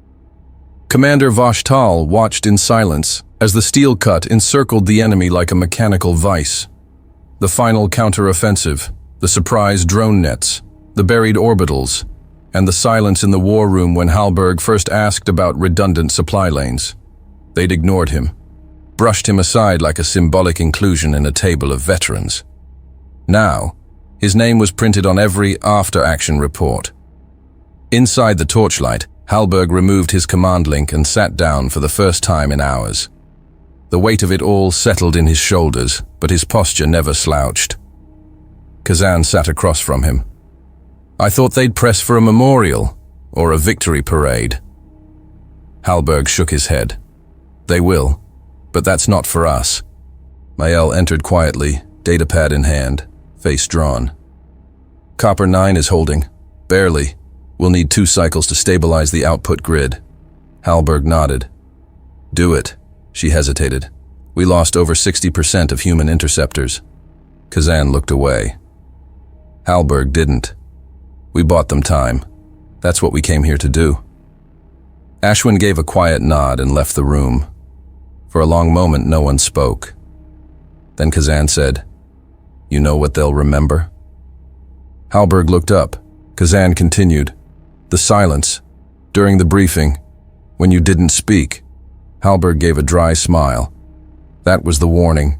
Commander Vashtal watched in silence as the steel cut encircled the enemy like a mechanical vice. The final counter-offensive, the surprise drone nets, the buried orbitals, and the silence in the war room when Hallberg first asked about redundant supply lanes. They'd ignored him, brushed him aside like a symbolic inclusion in a table of veterans. Now, his name was printed on every after-action report. Inside the torchlight, Hallberg removed his command link and sat down for the first time in hours. The weight of it all settled in his shoulders, but his posture never slouched. Kazan sat across from him. I thought they'd press for a memorial, or a victory parade. Hallberg shook his head. They will, but that's not for us. Mael entered quietly, datapad in hand, face drawn. Copper 9 is holding. Barely. We'll need 2 cycles to stabilize the output grid. Hallberg nodded. Do it. She hesitated. We lost over 60% of human interceptors. Kazan looked away. Hallberg didn't. We bought them time. That's what we came here to do. Ashwin gave a quiet nod and left the room. For a long moment, no one spoke. Then Kazan said, You know what they'll remember? Hallberg looked up. Kazan continued. The silence. During the briefing. When you didn't speak. Hallberg gave a dry smile. That was the warning.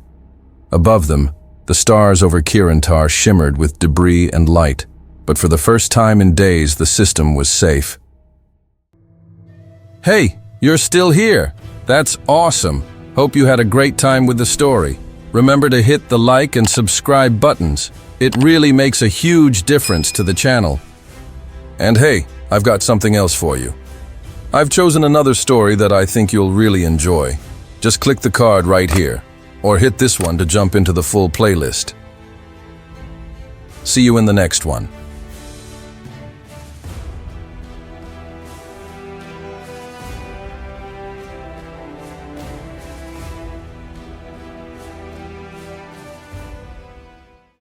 Above them, the stars over Kirantar shimmered with debris and light, but for the first time in days the system was safe. Hey, you're still here. That's awesome. Hope you had a great time with the story. Remember to hit the like and subscribe buttons. It really makes a huge difference to the channel. And hey, I've got something else for you. I've chosen another story that I think you'll really enjoy. Just click the card right here, or hit this one to jump into the full playlist. See you in the next one.